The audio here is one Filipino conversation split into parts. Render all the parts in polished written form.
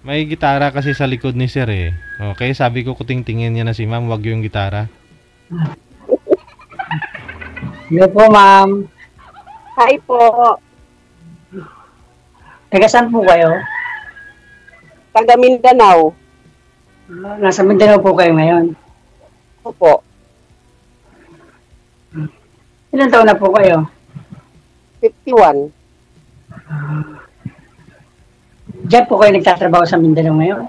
May gitara kasi sa likod ni sir eh. Okay, sabi ko kuting-tingin niya na si ma'am, wag yung gitara. Hello po, ma'am. Hi po. Taga saan po kayo? Taga Mindanao. Nasa Mindanao po kayo ngayon. Opo. Ilan taon na po kayo? 51. Diyan po kayo nagtatrabaho sa Mindanao ngayon?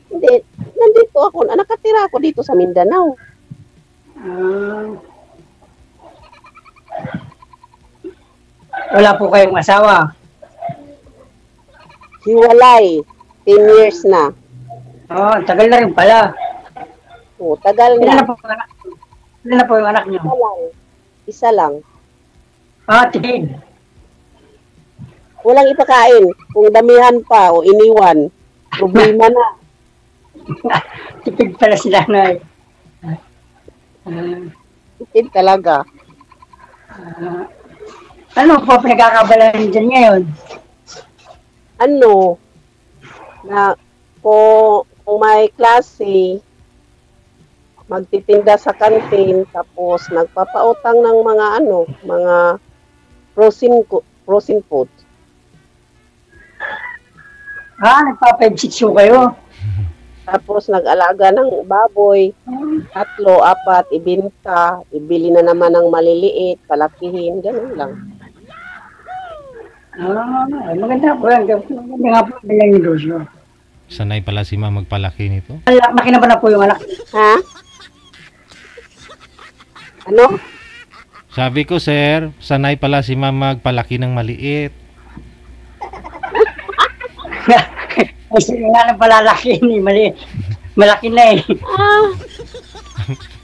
Hindi. Nandito ako. Nakatira ako dito sa Mindanao. Wala po kayong asawa? Hiwalay. 10 years na. Tagal na rin pala. Oo, tagal Ilan na. na po yung anak? Ilan na po yung anak niyo? Isa lang. Tigil. Walang ipakain. Kung damihan pa o iniwan, problema na. Tipid pala sila na Tipid talaga. Ano po pinagkakabalan dyan ngayon? Ano, na kung may klase, magtitinda sa kantin, tapos nagpapautang ng mga frozen food. Nagpa-5-6 kayo? Tapos nag-alaga ng baboy, 3, 4, ibinta, ibili na naman ng maliliit, palakihin, gano'n lang. Maganda po yan. Maganda nga po yung negosyo. Sanay pala si ma'am magpalaki nito. Laki na ba na po yung anak? Ha? Ano? Sabi ko sir, sanay pala si ma'am magpalaki ng maliit. Kasi nga nang palalaki ni malaki na eh.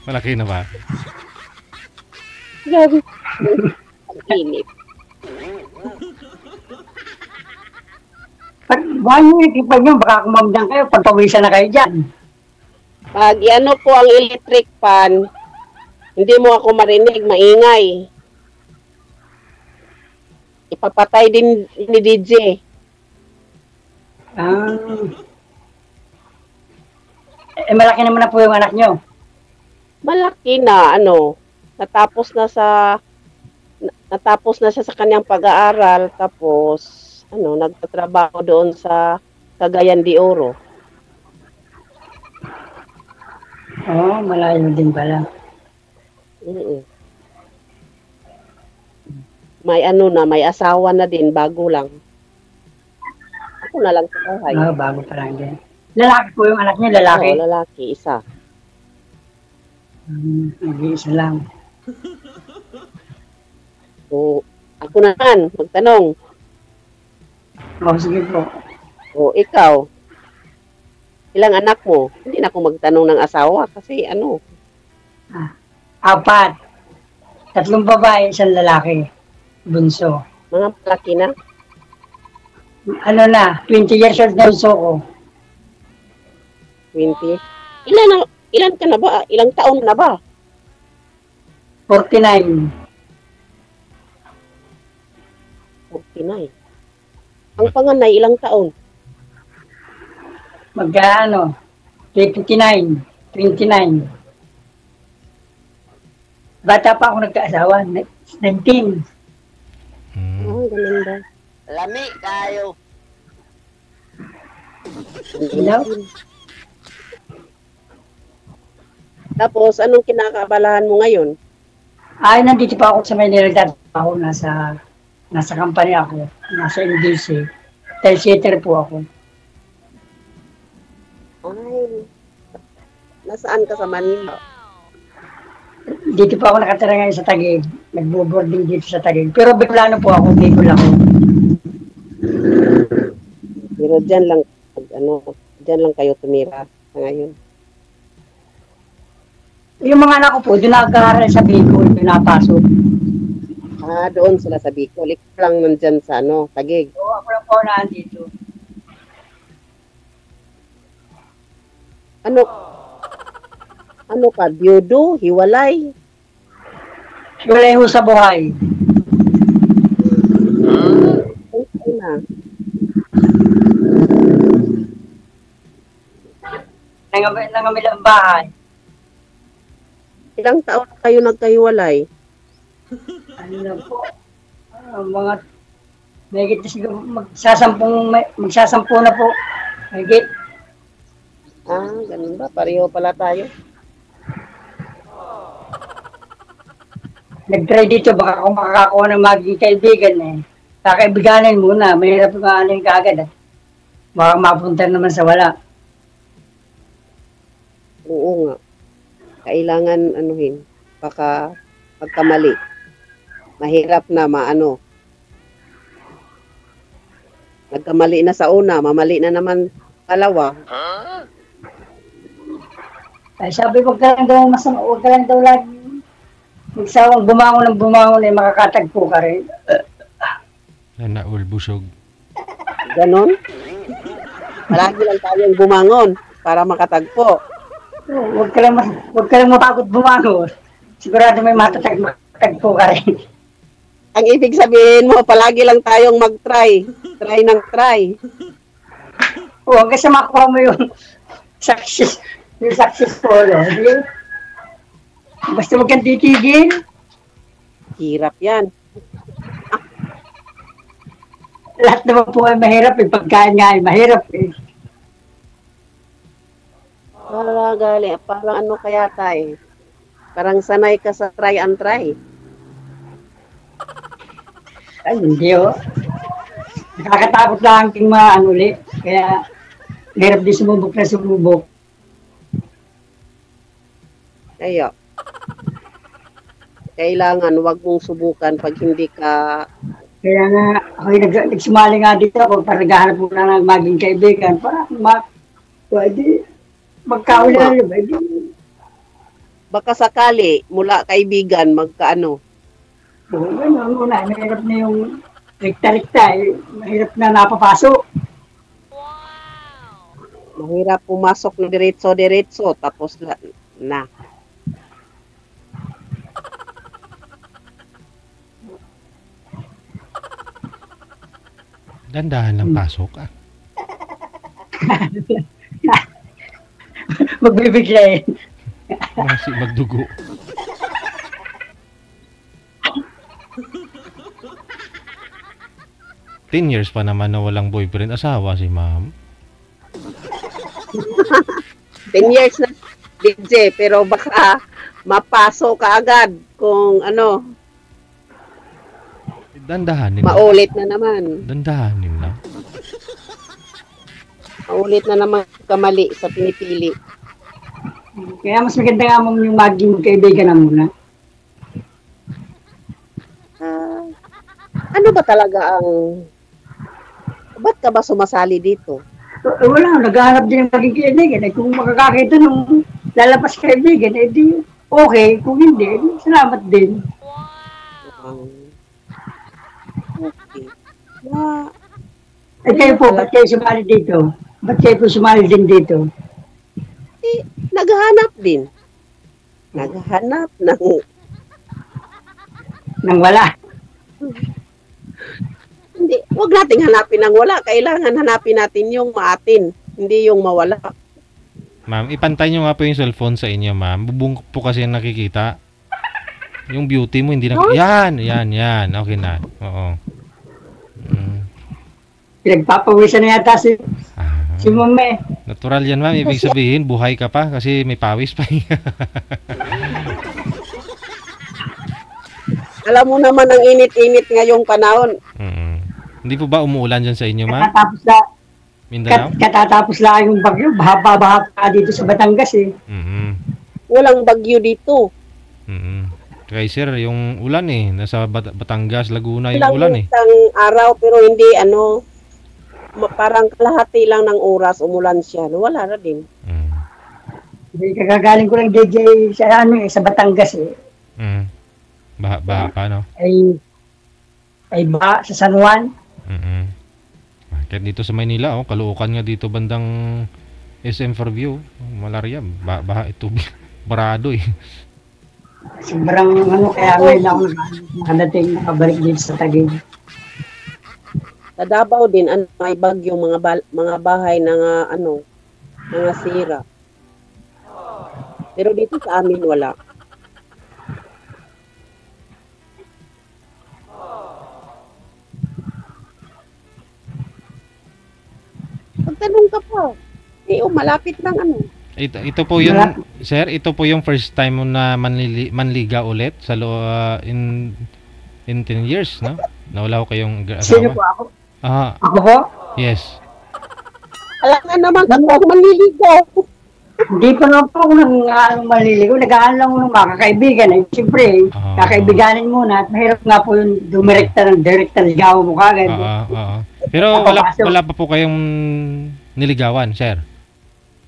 Malaki na ba? Grabe. Ang init. Buhay nyo, ikipag nyo, baka kumamdang kayo, pagpawisan na kayo dyan. Pag ano po ang electric fan, hindi mo ako marinig, maingay. Ipapatay din ni DJ. Malaki naman na po yung anak nyo. Malaki na, natapos na siya sa kanyang pag-aaral, tapos, nagtatrabaho doon sa Cagayan de Oro. Malayo din pala. May asawa na din, bago lang. Ako na lang sa bahay. Bago pa lang din. Lalaki po yung anak niya, lalaki? Oo, lalaki, isa. Nag-iisa lang. So, ako naman, magtanong. Sige po. O, ikaw, ilang anak mo? Hindi na ako magtanong ng asawa kasi 4. 3 babae, 1 lalaki. Bunso. Mga malaki na? 20 years old na bunso ko. 20? Ilan ka na ba? Ilang taon na ba? 49. 49. Ang panganay, ilang taon? 29. Bata pa ako nagkaasawa. 19. Ganun ba? Lami kayo. Hello? Tapos, anong kinakaabalahan mo ngayon? Nandito pa ako sa Manila nagtatrabaho. Nasa company ako. Nasa NDC. Telsitter po ako. Nasaan ka sa Manila? Dito po ako nakatira ngayon sa Taguig. Nagbo-boarding dito sa Taguig. Pero Bicolano po ako. Bicol ako. Pero dyan lang kayo tumira sa ngayon. Yung mga anak ko po, doon nag-aaral sa Bicol. Doon napasok. Doon sila sa Bicol. Ikaw lang nandyan sa Taguig. Oo, ako lang po nandito. Ano ka? Biyudo? Hiwalay? Hiwalay ho sa buhay. Okay na. nangamil ang bahay. Ilang taon na kayo nagkahiwalay? Ano na po, mga mahigit na siguro magsasampu na po. Mahigit. Ganun ba? Pareho pala tayo. Nag-try dito, baka kung makakakuha ng magiging kaibigan eh. Kakaibiganin muna, mahirap nga ano yung kaagad. Baka mapunta naman sa wala. Oo nga. Kailangan anuhin. Baka pagkamali. Mahirap na maano. Nagkamali na sa una, mamali na naman palawa. Ay, sabi ko, huwag ka lang daw lagi. Magsawang bumangon eh, makakatagpo ka rin. Naul, busog. Ganon. Palagi lang tayong bumangon para makatagpo. Huwag ka lang matakot bumangon. Sigurado may matagpo ka rin. Ang ibig sabihin mo, palagi lang tayong mag-try. Try ng try. Huwag kasi makuha mo yung successful. Hindi? Basta huwag kang titigil. Hirap yan. Lahat naman po ay mahirap eh. Pagkain nga ay mahirap eh. Parang ano kaya tayo? Parang sanay ka sa try and try. Ay, hindi oh. Nakakatakot lang aking mga ulit. Kaya, hirap di sumubok na sumubok. Kaya, kailangan wag mong subukan pag hindi ka... Kaya nga, ako nagsumali nga dito ako para naghahanap mo na ng maging kaibigan para pwede magkaulalo. Baka sakali, mula kaibigan, magkaano. Oo, gano'n muna. Mahirap na yung rekta-rekta. Mahirap na napapasok. Mahirap pumasok na diretso-diretso, tapos na. Dandahan lang pasok Magbibigay. Kasi magdugo. Ten years pa naman na walang boyfriend. Asawa si ma'am. 10 years na, DJ, pero baka mapasok ka agad kung ano, Dandahanin lang. maulit na naman. Dandahanin lang. Maulit na naman kamali sa pinipili. Kaya mas maganda nga mong yung maging kaibigan na muna. Ano ba talaga ang... Ba't ka ba sumasali dito? Wala, naghahanap din ng maging kaibigan. Eh, kung makakakita nung lalapas kaibigan, eh di okay. Kung hindi, eh, salamat din. Okay. Eh kayo po, ba't kayo sumali dito? Ba't kayo po sumali din dito? Naghahanap din. Naghahanap ng... Nang wala. Hindi, wag nating hanapin ng wala. Kailangan hanapin natin yung maatin, hindi yung mawala. Ma'am, ipantay nyo nga po yung cellphone sa inyo, ma'am. Bubungkok po kasi yung nakikita. Yung beauty mo, hindi na... Huh? Yan. Okay na. Oo. Pinagpapawisan na yata si Mame. Natural yan, ma'am. Ibig sabihin, buhay ka pa kasi may pawis pa. Alam mo naman ang init-init ngayong panahon. Hindi po ba umuulan dyan sa inyo, ma'am? Mindanao? Katatapos lang yung bagyo. Baha pa dito sa Batangas eh. Walang bagyo dito. Kaya sir, yung ulan eh. Nasa Batangas, Laguna yung ulan eh. Isang araw pero hindi ano, parang kalahati lang ng oras umulan siya. Wala na din. Kagagaling ko lang DJ sa sa Batangas eh. Baha pa, no? Ay baha sa San Juan. Kaya dito sa Maynila, Caloocan nga dito bandang SM Fairview. Malaria, baha ito. Barado eh. Sobrang kaya ngayon ako nakadating nakabalik dito sa Taguig. Sa Davao din, may bagyong mga bahay na mga sira. Pero dito sa amin wala. Magtanong ka pa. Malapit lang ano. Ito po yung sir, ito po yung first time mo na manliga ulit sa in 10 years, no? Nawala ko kayong Sino asawa. po ako? Ah, Ako po? yes. Alam na naman ako manliligaw. Hindi pa naman po ako maliligo. Nag-aaral lang ako ng mga kakaibigan. Eh, siyempre, kakaibiganin muna. At mahirap nga po yung direkta ligaw mo kagad. Pero wala pa po kayong niligawan, sir.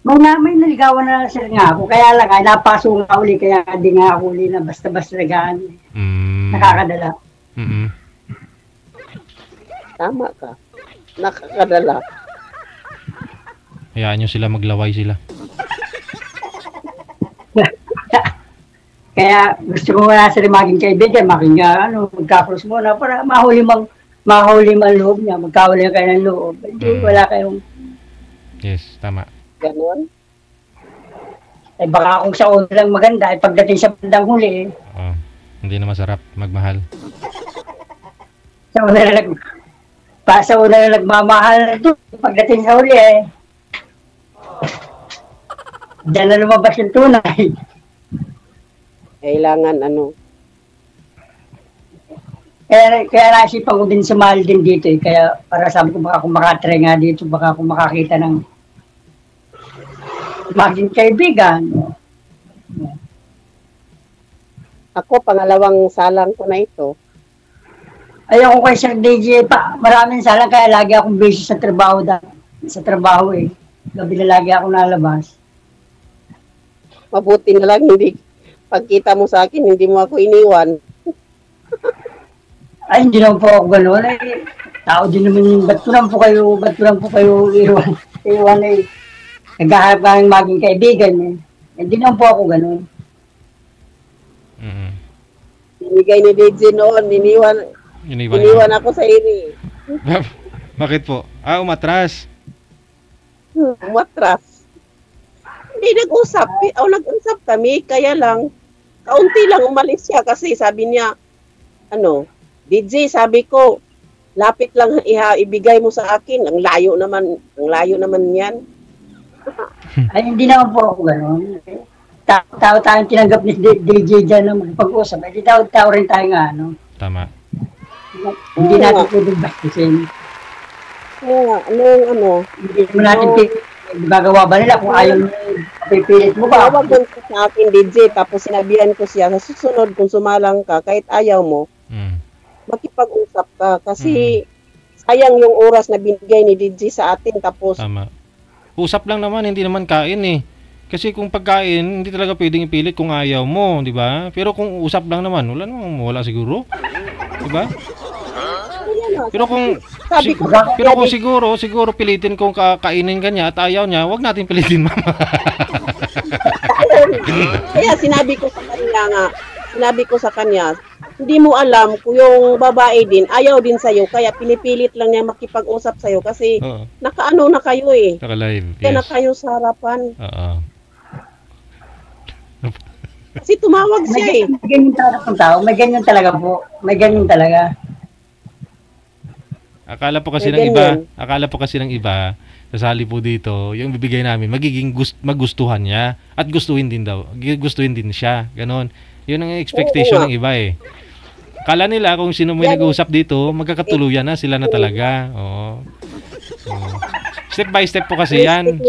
May naligawan na sir nga ako. Kaya lang, napasok nga uli. Kaya di nga ako uli na basta-basta nagaan. Nakakadala. Tama ka. Nakakadala. Hayaan nyo sila, maglaway sila. Kaya gusto ko na sila maging kaibigan, magka-cross muna para mahuli man loob niya, magkahuli kayo ng loob. Hindi, wala kayong... Yes, tama. Ganon? Eh baka kung sa una lang maganda, ay pagdating sa bandang huli, hindi na masarap magmahal. sa una lang nagmamahal, pagdating sa huli diyan na lumabas yung tunay. Kailangan Kaya naisipan ko din sumali din dito Kaya para sabi ko baka kung makatry nga dito, baka kung makakita ng maging kaibigan. Ako, pangalawang salang ko na ito. Ayoko kay Sir DJ pa. Maraming salang kaya lagi akong busy sa trabaho. Gabi na lagi ako nalabas. Mabuti na lang hindi pagkita mo sa akin, hindi mo ako iniwan. Ay, hindi naman po ako gano'n. Tao din naman, ba't ko lang po kayo iwan naghahanap ka ng maging kaibigan Hindi naman po ako gano'n. Binigay ni DJ noon, iniwan ako sa ini. Bakit po? Umatras. Umatras. Hindi nag-usap kami, kaya lang, kaunti lang umalis siya kasi sabi niya, DJ, sabi ko, lapit lang ibigay mo sa akin, ang layo naman yan. Ay, hindi naman po ako gano'n. Tao tayong tinanggap ni DJ dyan na magpag-usap. Hindi tao rin tayo nga, Tama. Hindi natin pwedeng bastusin. Hindi naman natin gagawa ba nila kung ayaw pipilit mo ba? Tawag lang sa akin, DJ, tapos sinabihan ko siya, sa susunod kung sumalang ka, kahit ayaw mo, makipag-usap ka. Kasi sayang yung oras na binigay ni DJ sa atin, tapos... Tama. Usap lang naman, hindi naman kain Kasi kung pagkain, hindi talaga pwedeng ipilit kung ayaw mo, di ba? Pero kung usap lang naman, wala siguro. Di ba? Pero kung siguro pilitin kung kainin ka niya at ayaw niya, wag natin pilitin, mama. Kaya sinabi ko sa kanya, hindi mo alam kung yung babae din, ayaw din sa'yo, kaya pinipilit lang niya makipag-usap sa'yo kasi nakaano na kayo Naka-live, Kaya na kayo sa harapan. Kasi tumawag siya May ganyan talaga ng tao. May ganyan talaga po. May ganyan talaga. Akala po kasi ng iba, sasali po dito, yung bibigay namin, magiging magustuhan niya at gustuhin din siya. Ganon. Yun ang expectation ng iba Akala nila kung sino may nag-uusap dito, magkakatuluyan na sila na talaga. Step by step po kasi yan.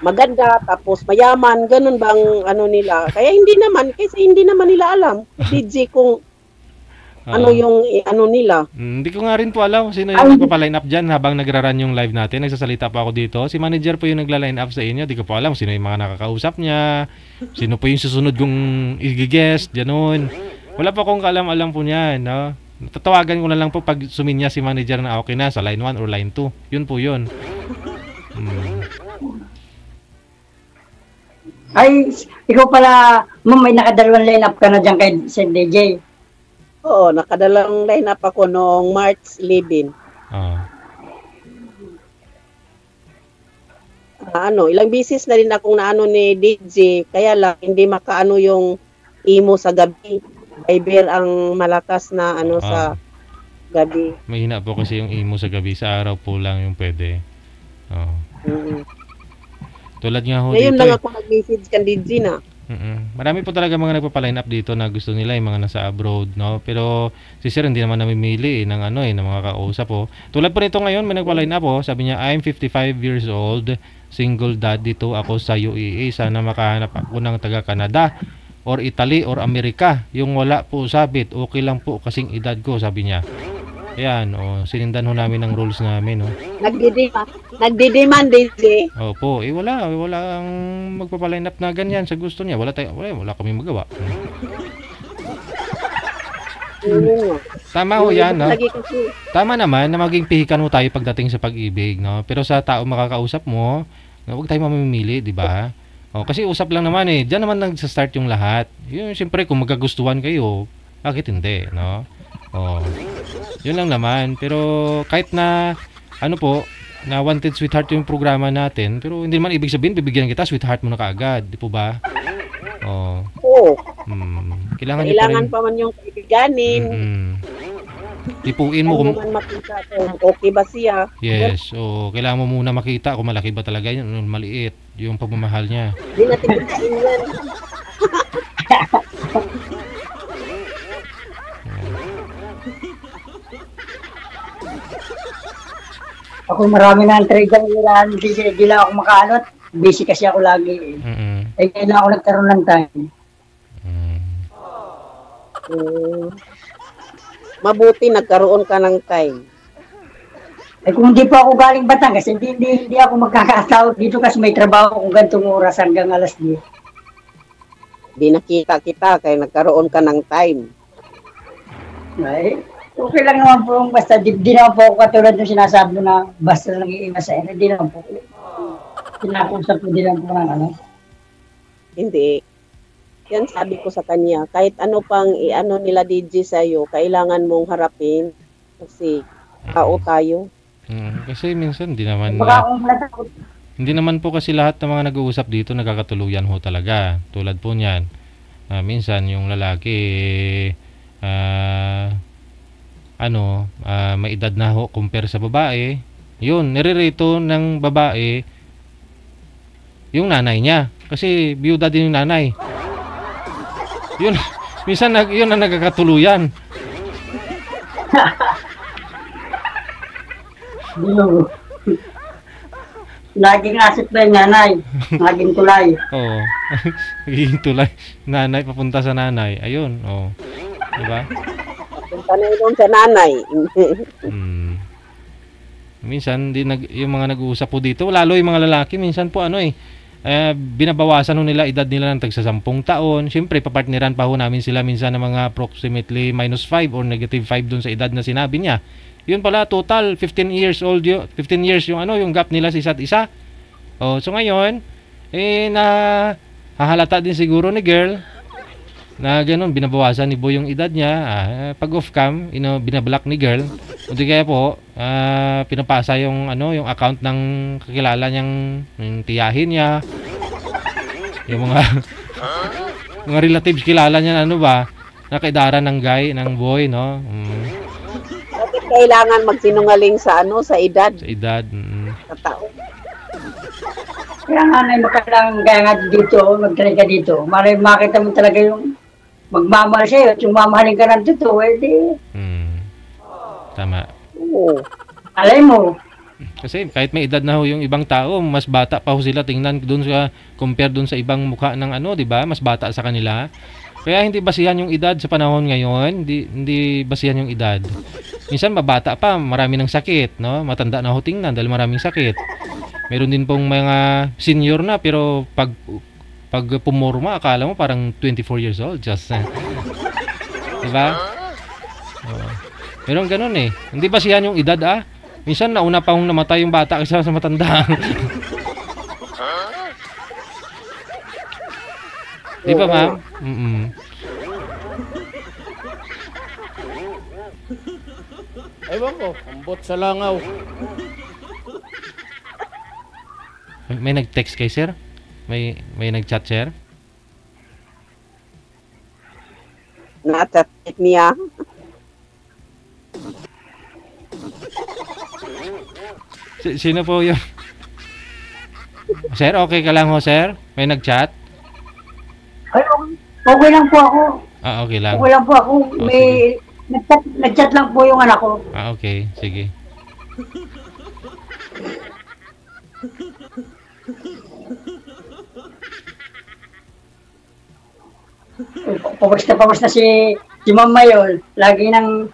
Maganda, tapos mayaman, ganun bang nila. Kaya hindi naman nila alam, DJ, kung yung nila. Hindi ko nga rin po alam sino yung nagpapaline up dyan habang nagra-run yung live natin. Nagsasalita pa ako dito. Si manager po yung nagla-line up sa inyo. Di ko po alam sino yung mga nakakausap niya. Sino po yung susunod kong i-guest. Ganun. Wala pa akong kaalam-alam po niyan. Tatawagan ko na lang po pag suminya si manager na okay na sa line 1 or line 2. Yun po yun. Ay, ikaw pala, may nakadalawang line up ka na dyan kay Sir DJ. Oo, nakadalang line up ako noong March 11. ilang bisis na rin akong naano ni DJ, kaya lang hindi makaano yung imo sa gabi. Viber ang malakas na sa gabi. Mahina po kasi yung imo sa gabi. Sa araw po lang yung pwede. Oh. Tulad nga ho Ngayon dito. lang ako nag-message kan DJ na. Marami po talaga mga nagpa-line up dito na gusto nila yung mga nasa abroad, no? Pero si Sir hindi naman namimili ng ng mga kausap po. Tulad po nito ngayon, may nagpa-line up po. Sabi niya, I'm 55 years old, single dad, dito ako sa UAE. Sana makahanap ako ng taga Canada or Italy or Amerika. Yung wala po sabit, okay lang po kasing edad ko, sabi niya. Ayan, sinindan ho namin ang rules namin, no? Nagdi-demand DJ. Opo, wala ang magpapaline up na ganyan sa gusto niya. Wala kami magawa. Tama ho yan, no? Tama naman na maging pihikan mo tayo pagdating sa pag-ibig, no? Pero sa tao makakausap mo, huwag tayo mamimili, di ba? Kasi usap lang naman eh. Diyan naman nagsa-start yung lahat. Yun, siyempre, kung magkagustuhan kayo, bakit hindi, no? Yun lang naman. Pero kahit na na Wanted Sweetheart yung programa natin, pero hindi naman ibig sabihin bibigyan kita sweetheart mo na kaagad, di po ba? Oo. Kailangan pa man yung kaibiganin. Tipuin mo kung makita kung okay ba siya. yes, kailangan mo muna makita kung malaki ba talaga yun, maliit yung pagmamahal niya. Hindi natin kailangan yan. Ako marami na ang trade ang irahan. Hindi lang ako makaanot. Busy kasi ako lagi. Kailan ako nagkaroon ng time. Mabuti nagkaroon ka ng time. Kung hindi pa ako galing Batangas, hindi ako magkakatawag dito kasi may trabaho kung gantong oras hanggang alas 10. Di nakita kita kaya nagkaroon ka ng time. Ay, okay lang naman po, basta di naman po ako katulad ng sinasabi na basta lang iiwas sa ina, di naman po. Pinakusap ko din lang po ng Hindi. Yan sabi ko sa kanya, kahit ano pang nila DJ sa'yo, kailangan mong harapin kasi tao tayo. Kasi minsan hindi naman po kasi lahat ng mga nag-uusap dito nagkakatuluyan ho talaga. Tulad po niyan. Minsan yung lalaki may edad na ho compare sa babae. Yun, nirerito ng babae yung nanay niya. Kasi biyuda din yung nanay. Yun, minsan yun ang nagkakatuluyan. Laging asip ba yung nanay? Laging tulay. Oo. Laging tulay. Nanay, papunta sa nanay. Ayun, diba? Papunta na yun sa nanay. Minsan, yung mga nag-uusap po dito, lalo yung mga lalaki, minsan po binabawasan nila edad nila ng tagsa 10 taon. Siyempre, papartneran pa ho namin sila minsan ng mga approximately -5 or -5 dun sa edad na sinabi niya. Yun pala, total 15 years old 15 years yung yung gap nila sa isa't isa. So ngayon, hahalata din siguro ni girl na ganun, binabawasan ni boy yung edad niya. Pag off cam, binablock ni girl. Hindi kaya po, pinapasa yung yung account ng kakilala niyang yung tiyahin niya. Yung mga relatives kilala niya nakaidaran ng guy, ng boy, no? Bakit kailangan magsinungaling sa sa edad? Sa edad. Sa tao. Kaya nga kaya nga dito, mag-try ka dito. Makita mo talaga yung magmamahal sa'yo at yung mamahalin ka ng totoo, Tama. Oo. Alay mo. Kasi kahit may edad na ho yung ibang tao, mas bata pa ho sila tingnan compare dun sa ibang mukha ng di ba? Mas bata sa kanila. Kaya hindi basihan yung edad sa panahon ngayon, hindi basihan yung edad. Minsan mabata pa, marami ng sakit, no? Matanda na ho tingnan dahil maraming sakit. Meron din pong mga senior na pero pag pumorma akala mo parang 24 years old just. Diba? Meron ganun eh. Hindi basihan yung edad Minsan nauna pa hong namatay yung bata kaysa sa matanda. Di ba, ma'am? Ewan ko, ambot sa langaw. May nag-text kay sir? May nag-chat, sir? Na-chat niya. Sino po yun? Sir, okay ka lang ho, sir? May nag-chat? Ay, okay lang po ako. Ah, okay lang. Okay lang po ako. May nag-chat lang po yung anak ko. Ah, okay. Sige. Pawis na si Ma'am Mayol. Lagi nang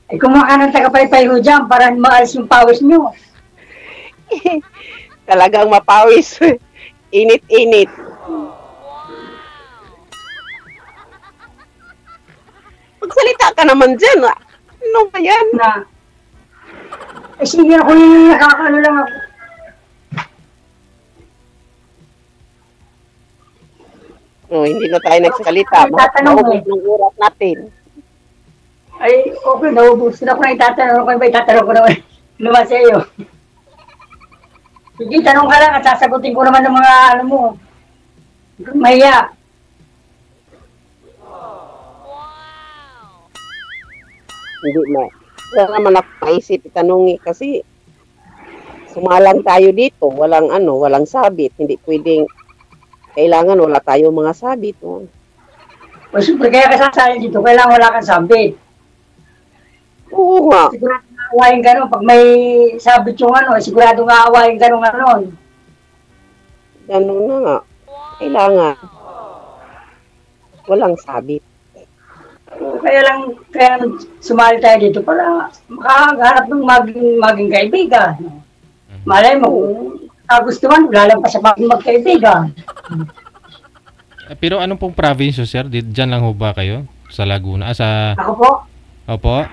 kumuha ka ng tagapaypay ho dyan para maalis yung pawis nyo. Talagang mapawis. Init-init. Magsalita ka naman dyan. Ano ba yan? Sige ako yung nakakaano lang ako. Hindi na tayo nagsalita. Tatanong ng oras natin. Ay, okay, naubos na ako na itatanong ko. Ba itatanong ko naman sa iyo. Sige, tanong ka lang at sasagutin ko naman ng mga ano mo. Mahiya. Hindi na. Wala naman ako maisip itanong kasi sumalang tayo dito. Walang sabit. Hindi pwedeng kailangan wala tayo mga sabit. O siyempre, kaya kasasali dito, kailangan wala kang sabit. Oo nga. Sigurado nga awayin ka nun. Pag may sabit yung sigurado nga awayin ka nun. Ganun na nga. Kailangan. Walang sabit. Kaya sumali tayo dito para makahanap ng maging kaibigan. Malay mo, kung gustuhan, lalampas sa magkaibigan. Pero anong pong province, sir? Diyan lang ho ba kayo? Sa Laguna? Sa... Ako po? Opo?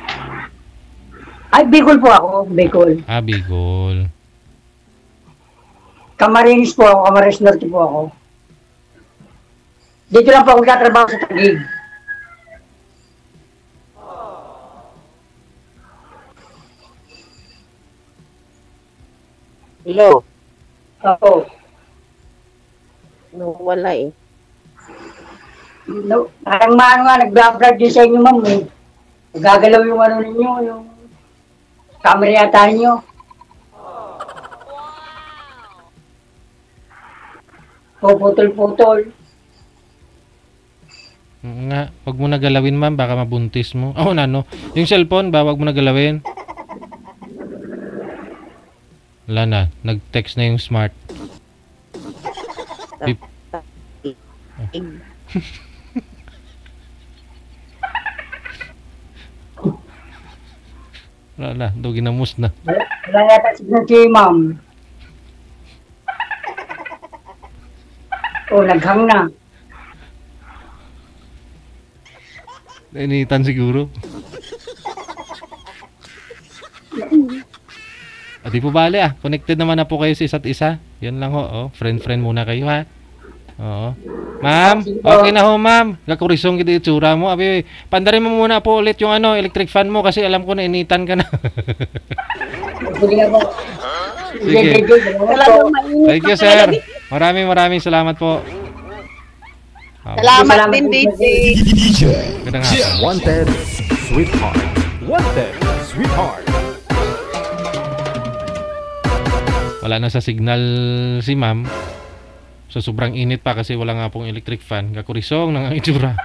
Ay, Bicol po ako. Bicol. Ah, Bicol. Camarines po ako. Camarines Norte po ako. Dito lang po ako nagtatrabaho sa Taguig. Hello? Oo. Wala eh. No, parang nag-vlog din sa inyo, ma'am eh. Gagalaw yung ninyo, yung camera yata ninyo. Puputol-putol. Nga, wag mo na galawin, ma'am, baka mabuntis mo. Oh, ano? Yung cellphone ba, wag mo na galawin? Wala na, nag-text na yung smart. Wala na, ginamos na. Wala yata signal si ma'am. Naghang na. Nainitan siguro. Di po bale connected naman na po kayo sa isa't isa. Yan lang ho, friend muna kayo ha. Oo. Ma'am, okay na ho ma'am. Gakurisong kita itsura mo. Abi, pandarin mo muna po ulit yung electric fan mo kasi alam ko na initan ka na. Sige na po. Sige. Thank you sir. Maraming salamat po. Salamat din DJ. Magandang hapon. Wanted Sweetheart. Wanted Sweetheart. Wala na sa signal si ma'am. So sobrang init pa kasi wala nga pong electric fan. Gakurisong ng itsura.